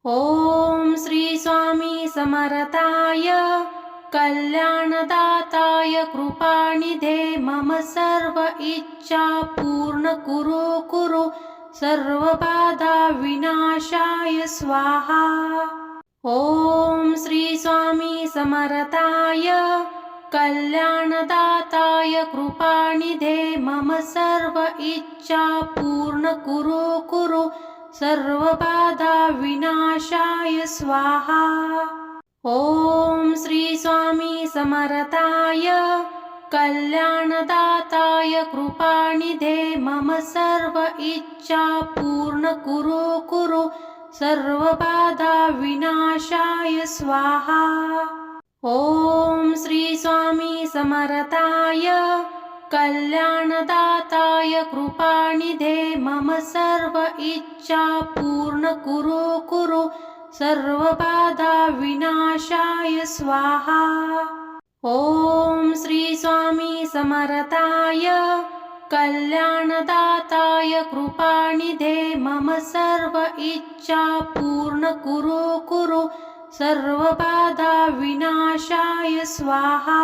ओम श्री स्वामी समर्थाय कल्याणदाताय कृपानिधे मम सर्व इच्छा पूर्ण कुरु सर्व बाधा विनाशाय स्वाहा। ओम श्री स्वामी समर्थाय कल्याणदाताय कृपानिधे मम सर्व इच्छा पूर्ण कुरु सर्व बाधा विनाशाय स्वाहा। ओम श्री स्वामी समर्थाय कल्याणदाताय कृपानिधे मम सर्व इच्छा पूर्ण कुरु सर्व बाधा विनाशाय स्वाहा। ओम श्री स्वामी समर्थाय कल्याणदाताय कृपानिधे मम सर्व इच्छा पूर्ण कुरु सर्व बाधा विनाशाय स्वाहा। ओम श्री स्वामी समर्थाय कल्याणदाताय कृपानिधे मम सर्व इच्छा पूर्ण कुरु सर्व बाधा विनाशाय स्वाहा।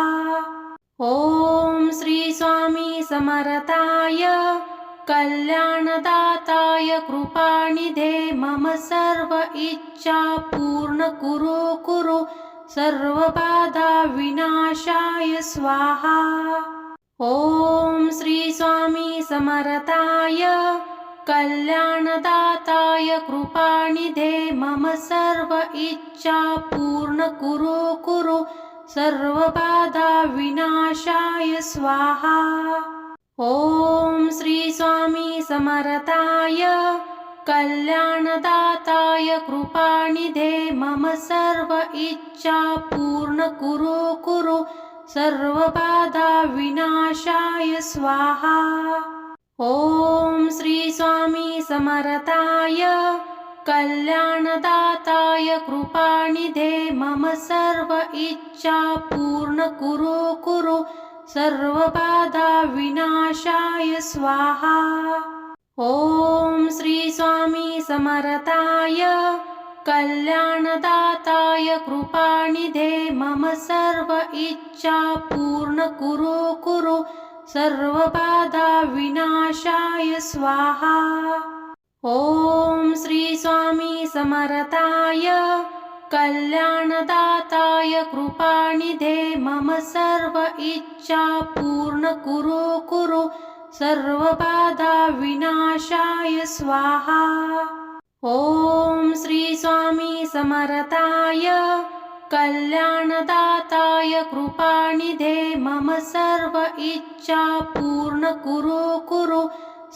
ओम श्री स्वामी समर्थाय कल्याणदाताय कृपानिधे मम सर्व इच्छा पूर्ण कुरु सर्व बाधा विनाशाय स्वाहा। ओम श्री स्वामी समर्थाय कल्याणदाताय कृपानिधे मम सर्व इच्छा पूर्ण कुरु सर्व बाधा विनाशाय स्वाहा। ओम श्री स्वामी समर्थाय कल्याणदाताय कृपानिधे मम सर्व इच्छा पूर्ण कुरु सर्व बाधा विनाशाय स्वाहा। ओम श्री स्वामी समर्थाय कल्याणदाताय कृपानिधे मम सर्व इच्छा पूर्ण कुरु सर्व बाधा विनाशाय स्वाहा। ओम श्री स्वामी समर्थाय कल्याणदाताय कृपानिधे मम सर्व इच्छा पूर्ण कुरु सर्व बाधा विनाशाय स्वाहा। ओम श्री स्वामी समर्थाय कल्याणदाताय कृपानिधे मम सर्व इच्छा पूर्ण कुरु सर्व बाधा विनाशाय स्वाहा। ओम श्री स्वामी समर्थाय कल्याणदाताय कृपानिधे मम सर्व इच्छा पूर्ण कुरु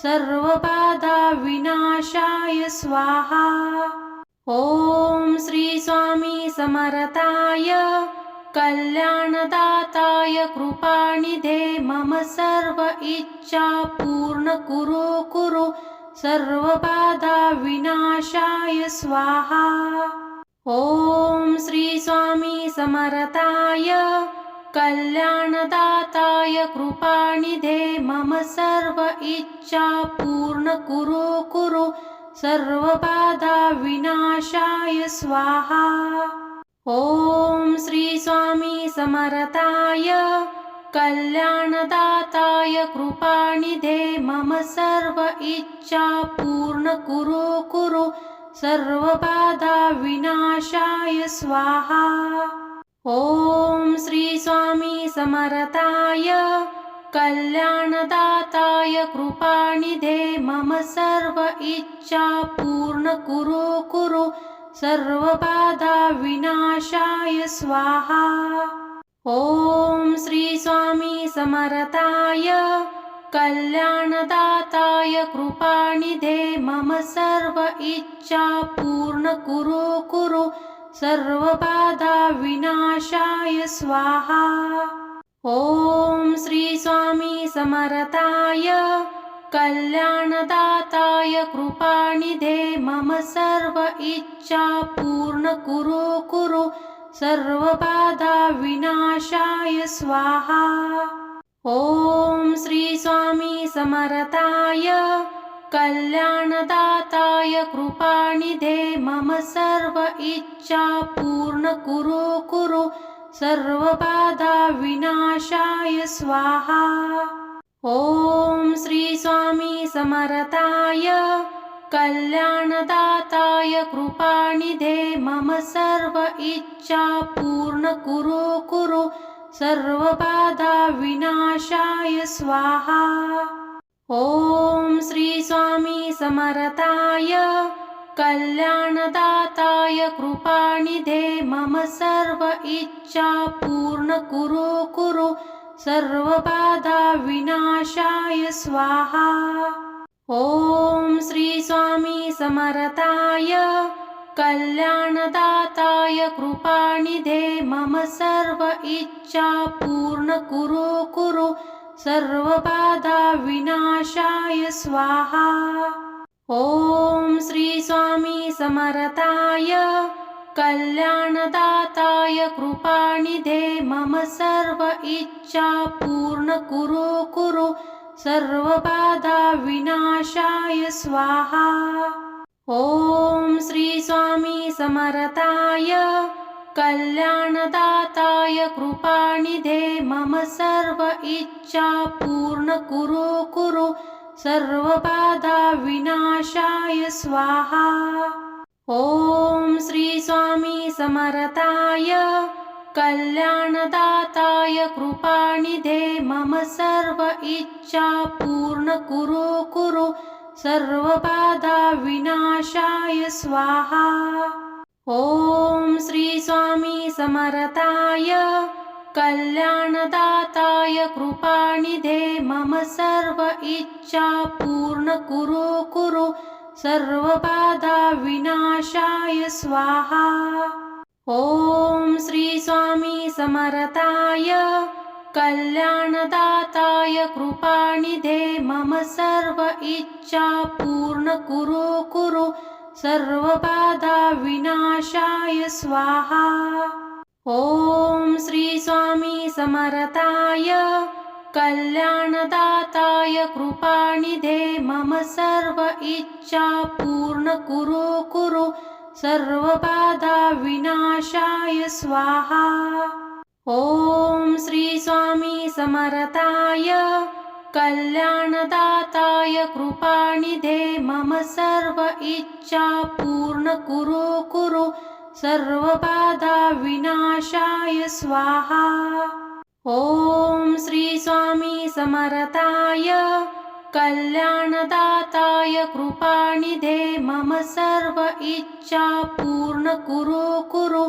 सर्व बाधा विनाशाय स्वाहा। ओम श्री स्वामी समर्थाय कल्याणदाताय कृपानिधे मम सर्व इच्छा पूर्ण कुरु सर्व बाधा विनाशाय स्वाहा। ओम श्री स्वामी समर्थाय कल्याणदाताय कृपानिधे मम सर्व इच्छा पूर्ण कुरु सर्व बाधा विनाशाय स्वाहा। ओम श्री स्वामी समर्थाय कल्याणदाताय कृपानिधे मम सर्व इच्छा पूर्ण कुरु सर्व बाधा विनाशाय स्वाहा। ओम श्री स्वामी समर्थाय कल्याणदाताय कृपानिधे मम सर्व इच्छा पूर्ण कुरु सर्व बाधा विनाशाय स्वाहा। ओम श्री स्वामी समर्थाय कल्याणदाताय कृपानिधे मम सर्व इच्छा पूर्ण कुरु सर्व बाधा विनाशाय स्वाहा। ओम श्री स्वामी समर्थाय कल्याणदाताय कृपानिधे मम सर्व इच्छा पूर्ण कुरु सर्व बाधा विनाशाय स्वाहा। ओम श्री स्वामी समर्थाय कल्याणदाताय कृपानिधे मम सर्व इच्छा पूर्ण कुरु सर्वबाधा विनाशाय स्वाहा। ओम श्री स्वामी समर्थाय कल्याणदाताय कृपानिधे मम सर्व इच्छा पूर्ण कुरु सर्वबाधा विनाशाय स्वाहा। ओम श्री स्वामी समर्थाय कल्याणदाताय कृपानिधे मम सर्व इच्छा पूर्ण कुरु सर्वबाधा विनाशाय स्वाहा। ओम श्री स्वामी समर्थाय कल्याणदाताय कृपानिधे मम सर्व इच्छा पूर्ण कुरु सर्वबाधा विनाशाय स्वाहा। ओम श्री स्वामी समर्थाय कल्याणदाताय कृपानिधे मम सर्व इच्छा पूर्ण कुरु सर्वबाधा विनाशाय स्वाहा। ओम श्री स्वामी समर्थाय कल्याणदाताय कृपानिधे मम सर्व इच्छा पूर्ण कुरु सर्वबाधा विनाशाय स्वाहा। ओम श्री स्वामी समर्थाय कल्याणदाताय कृपानिधे मम सर्व इच्छा पूर्ण कुरु सर्वबाधा विनाशाय स्वाहा। ओम श्री स्वामी समर्थाय कल्याणदाताय कृपानिधे मम सर्व इच्छा पूर्ण कुरु सर्वबाधा विनाशाय स्वाहा। ओम श्री स्वामी समर्थाय कल्याणदाताय कृपानिधे मम सर्व इच्छा पूर्ण कुरु सर्वबाधा विनाशाय स्वाहा। ओम श्री स्वामी समर्थाय कल्याणदाताय कृपानिधे मम सर्व इच्छा पूर्ण कुरु सर्वबाधा विनाशाय स्वाहा। ओम श्री स्वामी समर्थाय कल्याणदाताय कृपानिधे मम सर्व इच्छा पूर्ण कुरु सर्वबाधा विनाशाय स्वाहा। ओम श्री स्वामी समर्थाय कल्याणदाताय कृपानिधे मम सर्व इच्छा पूर्ण कुरु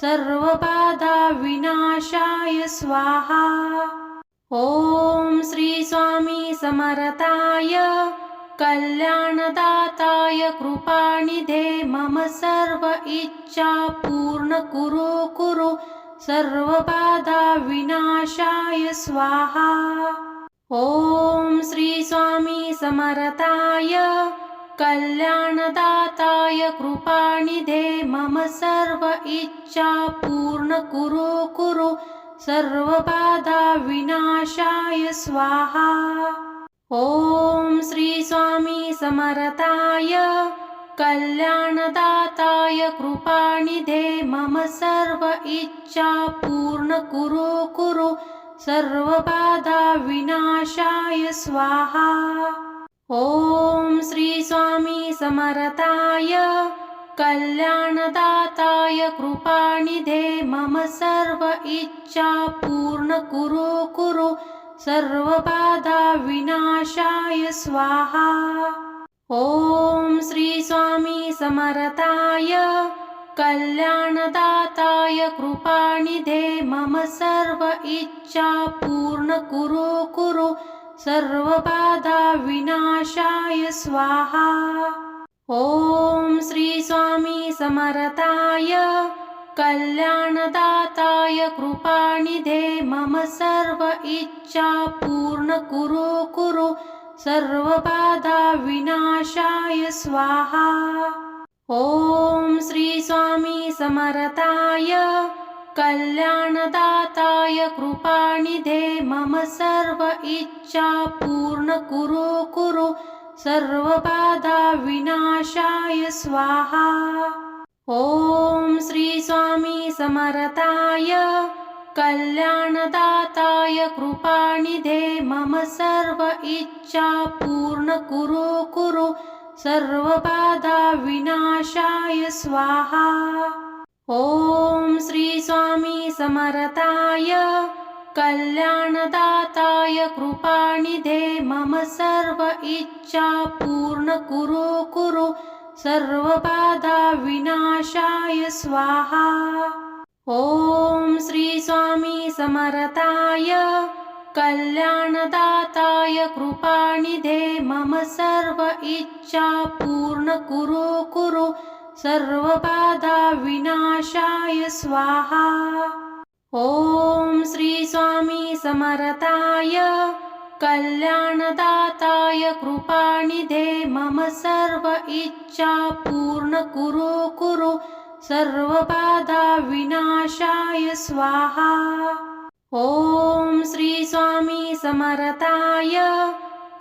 सर्वबाधा विनाशाय स्वाहा। ओम श्री स्वामी समर्थाय कल्याणदाताय कृपानिधे मम सर्व इच्छा पूर्ण कुरु सर्वबाधा विनाशाय स्वाहा। ओम श्री स्वामी समर्थाय कल्याणदाताय कृपानिधे मम सर्व इच्छा पूर्ण कुरु सर्वबाधा विनाशाय स्वाहा। ओम श्री स्वामी समर्थाय कल्याणदाताय कृपानिधे मम सर्व इच्छा पूर्ण कुरु सर्वबाधा विनाशाय स्वाहा। ओम श्री स्वामी समर्थाय कल्याणदाताय कृपानिधे मम सर्व इच्छा पूर्ण कुरु सर्वबाधा विनाशाय स्वाहा। ओम श्री स्वामी समर्थाय कल्याणदाताय कृपानिधे मम सर्व इच्छा पूर्ण कुरु सर्वबाधा विनाशाय स्वाहा। ओम श्री स्वामी समर्थाय कल्याणदाताय कृपानिधे मम सर्व इच्छा पूर्ण कुरु सर्वबाधा विनाशाय स्वाहा। ओम श्री स्वामी समर्थाय कल्याणदाताय कृपानिधे मम सर्व इच्छा पूर्ण कुरु सर्वबाधाविनाशाय स्वाहा। ॐ श्री स्वामी समर्थाय कल्याणदाताय कृपानिधे मम सर्व इच्छा पूर्ण कुरु सर्वबाधाविनाशाय स्वाहा। ॐ श्री स्वामी समर्थाय कल्याणदाताय कृपानिधे मम सर्व इच्छा पूर्ण कुरु सर्वबाधाविनाशाय स्वाहा। ॐ श्री स्वामी समर्थाय कल्याणदाताय कृपानिधे मम सर्व इच्छा पूर्ण कुरु सर्वबाधाविनाशाय स्वाहा। ॐ श्री स्वामी समर्थाय कल्याणदाताय कृपानिधे मम सर्व इच्छा पूर्ण कुरु सर्वबाधाविनाशाय स्वाहा। ॐ श्री स्वामी समर्थाय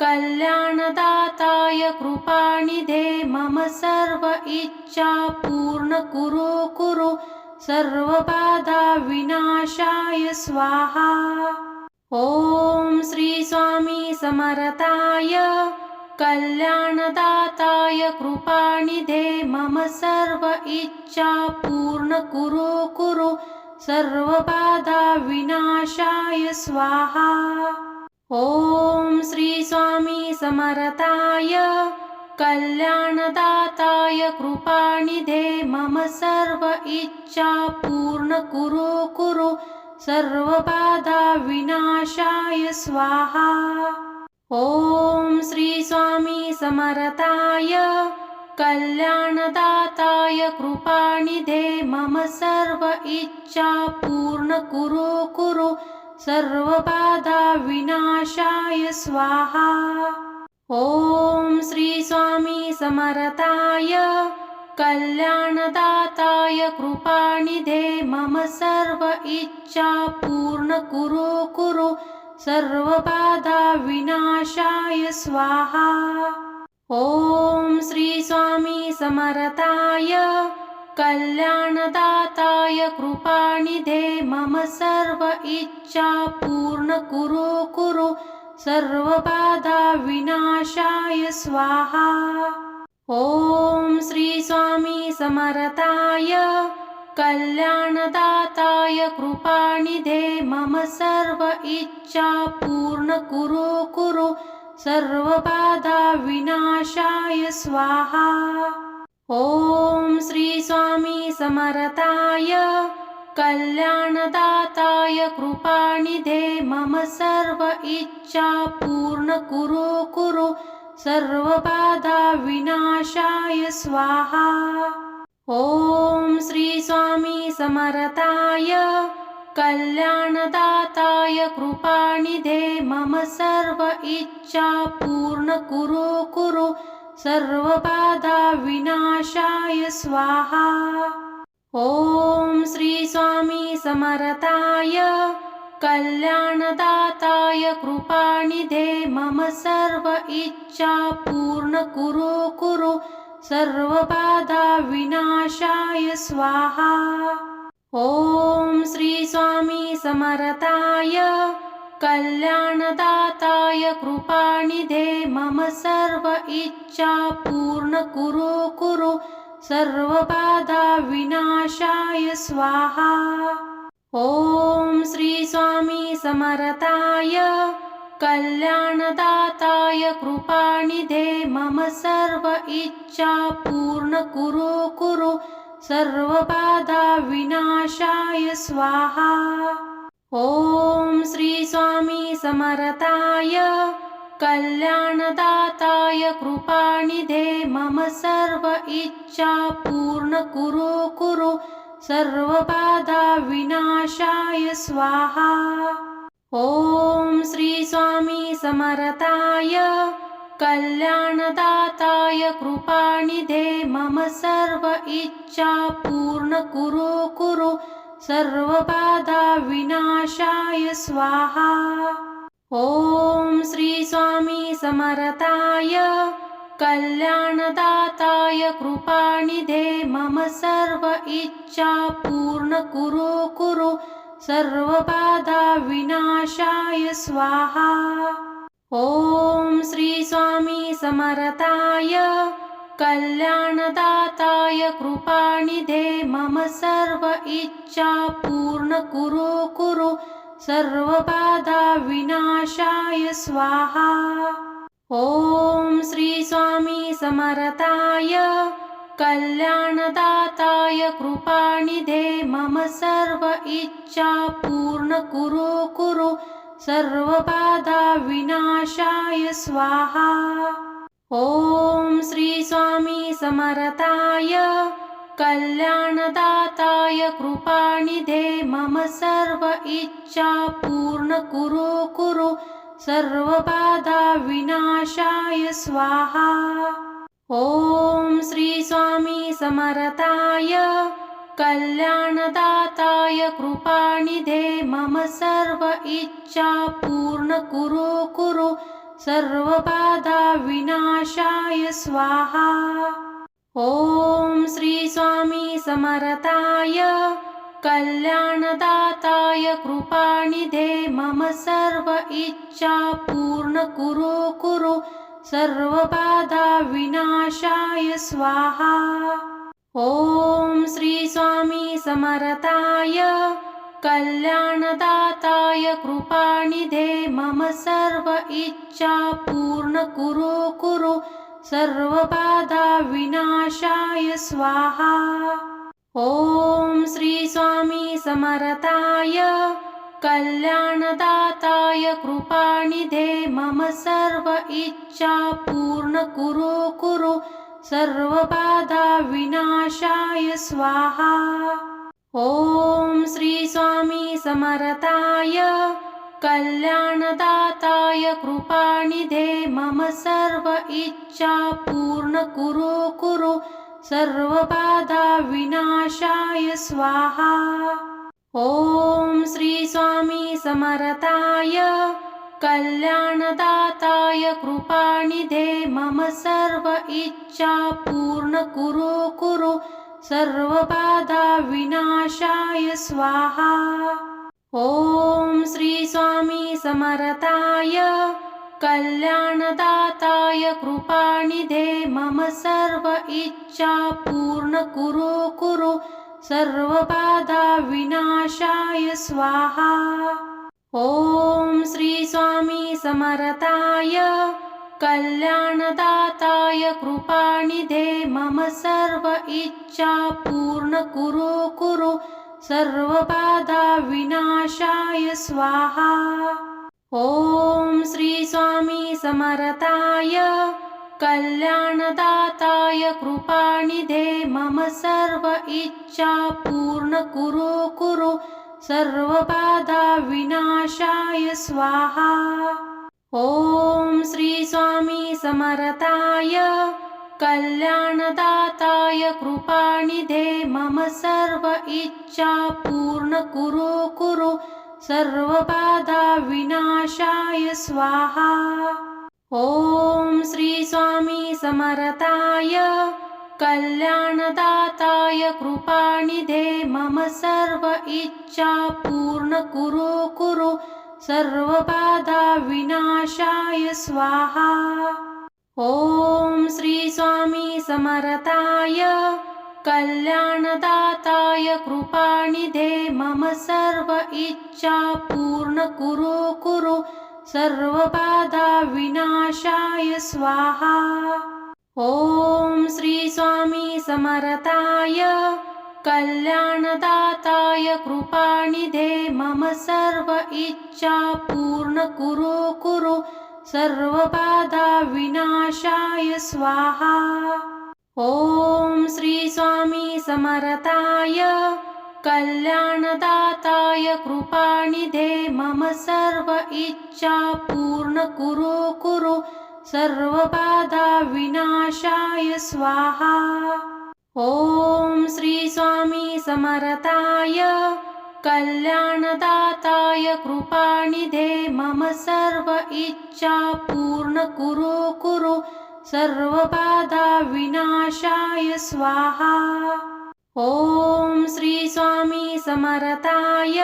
कल्याणदाताय कृपानिधे मम सर्व इच्छा पूर्ण कुरु सर्वबाधाविनाशाय स्वाहा। ॐ श्री स्वामी समर्थाय कल्याणदाताय कृपानिधे मम सर्व इच्छा पूर्ण कुरु सर्वबाधाविनाशाय स्वाहा। ॐ श्री स्वामी समर्थाय कल्याणदाताय कृपानिधे मम सर्व इच्छा पूर्ण कुरु सर्वबाधाविनाशाय स्वाहा। ॐ श्री स्वामी समर्थाय कल्याणदाताय कृपानिधे मम सर्व इच्छा पूर्ण कुरु सर्वबाधाविनाशाय स्वाहा। ॐ श्री स्वामी समर्थाय कल्याणदाताय कृपानिधे मम सर्व इच्छा पूर्ण कुरु सर्वबाधाविनाशाय स्वाहा। ॐ श्री स्वामी समर्थाय कल्याणदाताय कृपानिधे मम सर्व इच्छा पूर्ण कुरु सर्वबाधाविनाशाय स्वाहा। ॐ श्री स्वामी समर्थाय कल्याणदाताय कृपानिधे मम सर्व इच्छा पूर्ण कुरु सर्वबाधाविनाशाय स्वाहा। ॐ श्री स्वामी समर्थाय कल्याणदाताय कृपानिधे मम सर्व इच्छा पूर्ण कुरु सर्वबाधाविनाशाय स्वाहा। ॐ श्री स्वामी समर्थाय कल्याणदाताय कृपानिधे मम सर्व इच्छा पूर्ण कुरु सर्वबाधाविनाशाय स्वाहा। ॐ श्री स्वामी समर्थाय कल्याणदाताय कृपानिधे मम सर्व इच्छा पूर्ण कुरु सर्वबाधाविनाशाय स्वाहा। ॐ श्री स्वामी समर्थाय कल्याणदाताय कृपानिधे मम सर्व इच्छा पूर्ण कुरु सर्वबाधाविनाशाय स्वाहा। ॐ श्री स्वामी समर्थाय कल्याणदाताय कृपानिधे मम सर्व इच्छा पूर्ण कुरु सर्वबाधाविनाशाय स्वाहा। ॐ श्री स्वामी समर्थाय कल्याणदाताय कृपानिधे मम सर्व इच्छा पूर्ण कुरु सर्वबाधाविनाशाय स्वाहा। ॐ श्री स्वामी समर्थाय कल्याणदाताय कृपानिधे मम सर्व इच्छा पूर्ण कुरु सर्वबाधाविनाशाय स्वाहा। ॐ श्री स्वामी समर्थाय कल्याणदाताय कृपानिधे मम सर्व इच्छा पूर्ण कुरु कुरु सर्वबाधा विनाशाय स्वाहा। ओम श्री स्वामी समर्थाय कल्याणदाताय कृपानिधे मम सर्व इच्छा पूर्ण कुरु कुरु सर्वबाधा विनाशाय स्वाहा। ओम श्री स्वामी समर्थाय कल्याणदाताय कृपानिधे मम सर्व इच्छा पूर्ण कुरु कुरु सर्वबाधा विनाशाय स्वाहा। ओम श्री स्वामी समर्थाय कल्याणदाताय कृपानिधे मम सर्व इच्छा पूर्ण कुरु कुरु सर्वबाधा विनाशाय स्वाहा। ओम श्री स्वामी समर्थाय कल्याणदाताय कृपानिधे मम सर्व इच्छा पूर्ण कुरु कुरु सर्वबाधा विनाशाय स्वाहा। ओम श्री स्वामी समर्थाय कल्याणदाताय कृपानिधे मम सर्व इच्छा पूर्ण कुरु कुरु सर्वबाधा विनाशाय स्वाहा। ओम श्री स्वामी समर्थाय कल्याणदाताय कृपानिधे मम सर्व इच्छा पूर्ण कुरु कुरु सर्वबाधा विनाशाय स्वाहा। ओम श्री स्वामी समर्थाय कल्याणदाताय कृपानिधे मम सर्व इच्छा पूर्ण कुरु कुरु सर्वबाधा विनाशाय स्वाहा। ओम श्री स्वामी समर्थाय कल्याणदाताय कृपानिधे मम सर्व इच्छा पूर्ण कुरु कुरु सर्वबाधा विनाशाय स्वाहा। ओम श्री स्वामी समर्थाय कल्याणदाताय कृपानिधे मम सर्व इच्छा पूर्ण कुरु कुरु सर्वबाधा विनाशाय स्वाहा। ओम श्री स्वामी समर्थाय कल्याणदाताय कृपानिधे मम सर्व इच्छा पूर्ण कुरु कुरु सर्वबाधा विनाशाय स्वाहा। ओम श्री स्वामी समर्थाय कल्याणदाताय कृपानिधे मम सर्व इच्छा पूर्ण कुरु कुरु सर्वबाधा विनाशाय स्वाहा। ओम श्री स्वामी समर्थाय कल्याणदाताय कृपानिधे मम सर्व इच्छा पूर्ण कुरु कुरु सर्वबाधा विनाशाय स्वाहा। ओम श्री स्वामी समर्थाय कल्याणदाताय कृपानिधे मम सर्व इच्छा पूर्ण कुरु कुरु सर्वबाधा विनाशाय स्वाहा। ओम श्री स्वामी समर्थाय कल्याणदाताय कृपानिधे मम सर्व इच्छा पूर्ण कुरु कुरु सर्वबाधा विनाशाय स्वाहा। ओम श्री स्वामी समर्थाय कल्याणदाताय कृपानिधे मम सर्व इच्छा पूर्ण कुरु कुरु सर्वबाधा विनाशाय स्वाहा। ओम श्री स्वामी समर्थाय कल्याणदाताय कृपानिधे मम सर्व इच्छा पूर्ण कुरु कुरु सर्वबाधा विनाशाय स्वाहा। ओम श्री स्वामी समर्थाय कल्याणदाताय कृपानिधे मम सर्व इच्छा पूर्ण कुरु कुरु सर्वबाधा विनाशाय स्वाहा। ओम श्री स्वामी समर्थाय कल्याणदाताय कृपानिधे मम सर्व इच्छा पूर्ण कुरु कुरु सर्वबाधा विनाशाय स्वाहा। ओम श्री स्वामी समर्थाय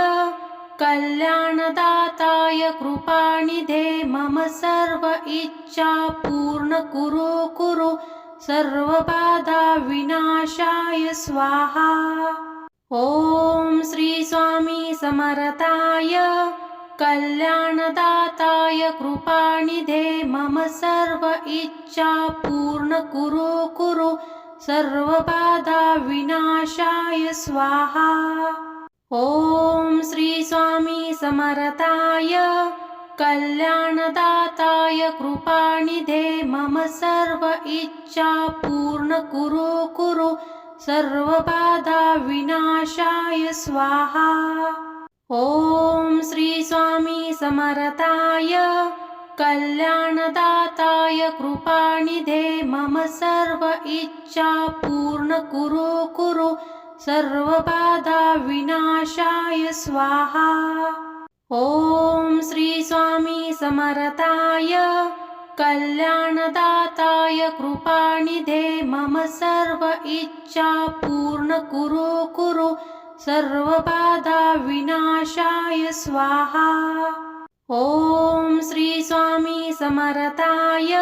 कल्याणदाताय कृपानिधे मम सर्व इच्छा पूर्ण कुरु सर्वबाधा विनाशाय स्वाहा। ओम श्री स्वामी समर्थाय कल्याणदाताय कृपानिधे मम सर्व इच्छा पूर्ण कुरु सर्वबाधा विनाशाय स्वाहा। ओम श्री स्वामी समर्थाय कल्याणदाताय कृपानिधे मम सर्व इच्छा पूर्ण कुरु सर्वबाधा विनाशाय स्वाहा। ओम श्री स्वामी समर्थाय कल्याणदाताय कृपानिधे मम सर्व इच्छा पूर्ण कुरु सर्वबाधा विनाशाय स्वाहा। ओम श्री स्वामी समर्थाय कल्याणदाताय कृपानिधे मम सर्व इच्छा पूर्ण कुरु सर्वबाधा विनाशाय स्वाहा। ओम श्री स्वामी समर्थाय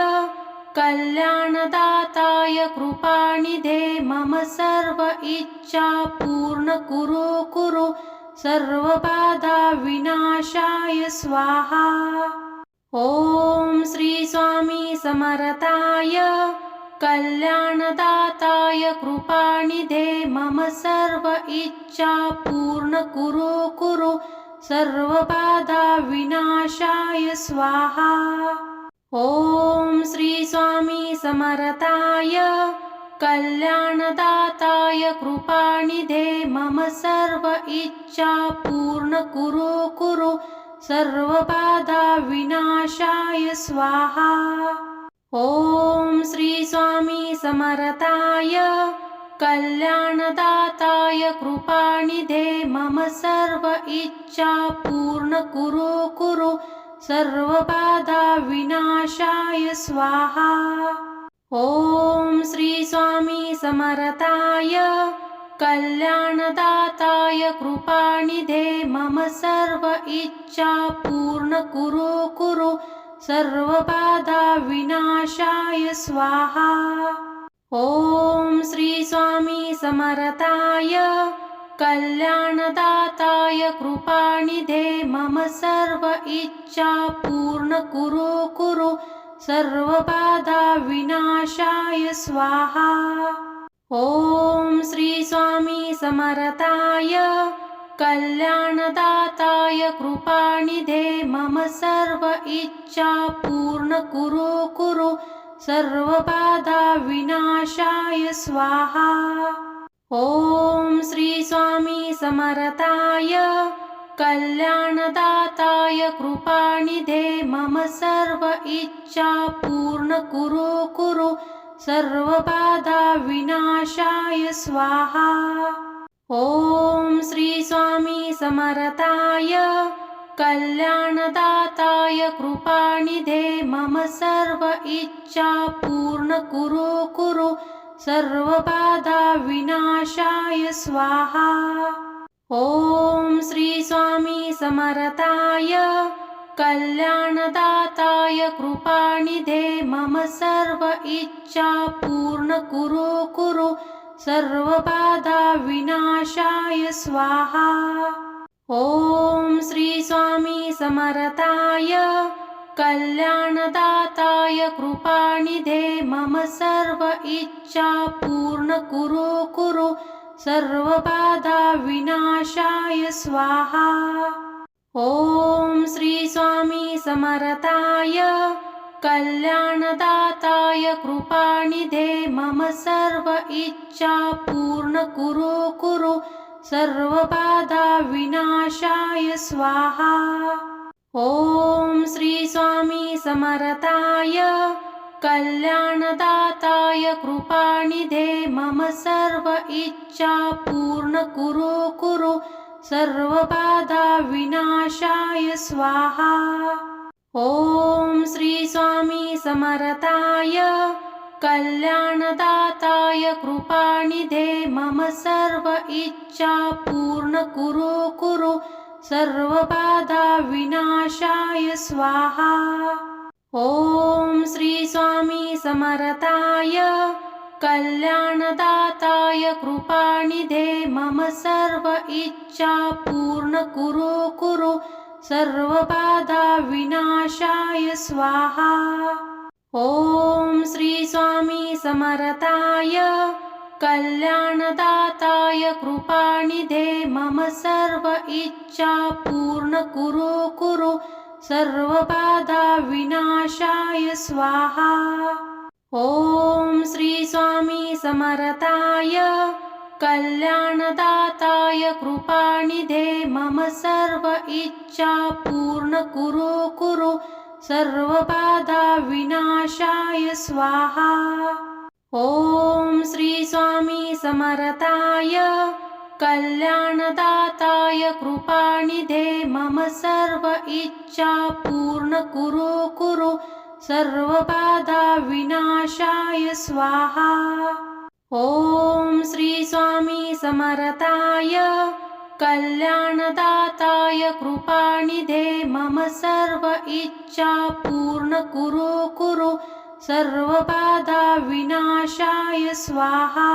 कल्याणदाताय कृपानिधे मम सर्व इच्छा पूर्ण कुरु सर्वबाधा विनाशाय स्वाहा। ओम श्री स्वामी समर्थाय कल्याणदाताय कृपानिधे मम सर्व इच्छा पूर्ण कुरु सर्वबाधा विनाशाय स्वाहा। ओम श्री स्वामी समर्थाय कल्याणदाताय कृपानिधे मम सर्व इच्छा पूर्ण कुरु सर्वबाधा विनाशाय स्वाहा। ओम श्री स्वामी समर्थाय कल्याणदाताय कृपानिधे मम सर्व इच्छा पूर्ण कुरु सर्वबाधा विनाशाय स्वाहा। ओम श्री स्वामी समर्थाय कल्याणदाताय कृपानिधे मम सर्व इच्छा पूर्ण कुरु सर्वबाधा विनाशाय स्वाहा। ओम श्री स्वामी समर्थाय कल्याणदाताय कृपानिधे मम सर्व इच्छा पूर्ण कुरु सर्वबाधा विनाशाय स्वाहा। ओम श्री स्वामी समर्थाय कल्याणदाताय कृपानिधे मम सर्व इच्छा पूर्ण कुरु सर्वबाधा विनाशाय स्वाहा। ओम श्री स्वामी समर्थाय कल्याणदाताय कृपानिधे मम सर्व इच्छा पूर्ण कुरु सर्वबाधा विनाशाय स्वाहा। ओम श्री स्वामी समर्थाय कल्याणदाताय कृपानिधे मम सर्व इच्छा पूर्ण कुरु सर्वबाधा विनाशाय स्वाहा। ओम श्री स्वामी समर्थाय कल्याणदाताय कृपानिधे मम सर्व इच्छा पूर्ण कुरु सर्वबाधा विनाशाय स्वाहा। ओम श्री स्वामी समर्थाय कल्याणदाताय कृपानिधे मम सर्व इच्छा पूर्ण कुरु सर्वबाधा विनाशाय स्वाहा। ओम श्री स्वामी समर्थाय कल्याणदाताय कृपानिधे मम सर्व इच्छा पूर्ण कुरु सर्वबाधा विनाशाय स्वाहा। ओम श्री स्वामी समर्थाय कल्याणदाताय कृपानिधे मम सर्व इच्छा पूर्ण कुरु सर्वबाधा विनाशाय स्वाहा। ओम श्री स्वामी समर्थाय कल्याणदाताय कृपानिधे मम सर्व इच्छा पूर्ण कुरु कुरु सर्वबाधा विनाशाय स्वाहा। ओम श्री स्वामी समर्थाय कल्याणदाताय कृपानिधे मम सर्व इच्छा पूर्ण कुरु कुरु सर्वबाधा विनाशाय स्वाहा। ओम श्री स्वामी समर्थाय कल्याणदाताय कृपानिधे मम सर्व इच्छा पूर्ण कुरु कुरु सर्वबाधा विनाशाय स्वाहा। ओम श्री स्वामी समर्थाय कल्याणदाताय कृपानिधे मम सर्व इच्छा पूर्ण कुरु कुरु सर्वबाधा विनाशाय स्वाहा। ओम श्री स्वामी समर्थाय कल्याणदाताय कृपानिधे मम सर्व इच्छा पूर्ण कुरु कुरु सर्वबाधा विनाशाय स्वाहा। ओम श्री स्वामी समर्थाय कल्याणदाताय कृपानिधे मम सर्व इच्छा पूर्ण कुरु कुरु सर्वबाधा विनाशाय स्वाहा।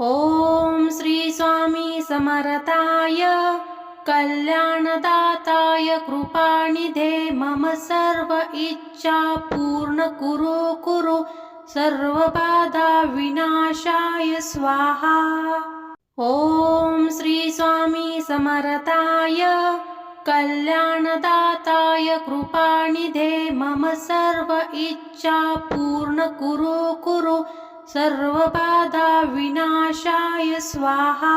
ओम श्री स्वामी समर्थाय कल्याणदाताय कृपानिधे मम सर्व इच्छा पूर्ण कुरु कुरु सर्वबाधा विनाशाय स्वाहा। ओम श्री स्वामी समर्थाय कल्याणदाताय कृपानिधे मम सर्व इच्छा पूर्ण कुरु कुरु सर्वबाधा विनाशाय स्वाहा।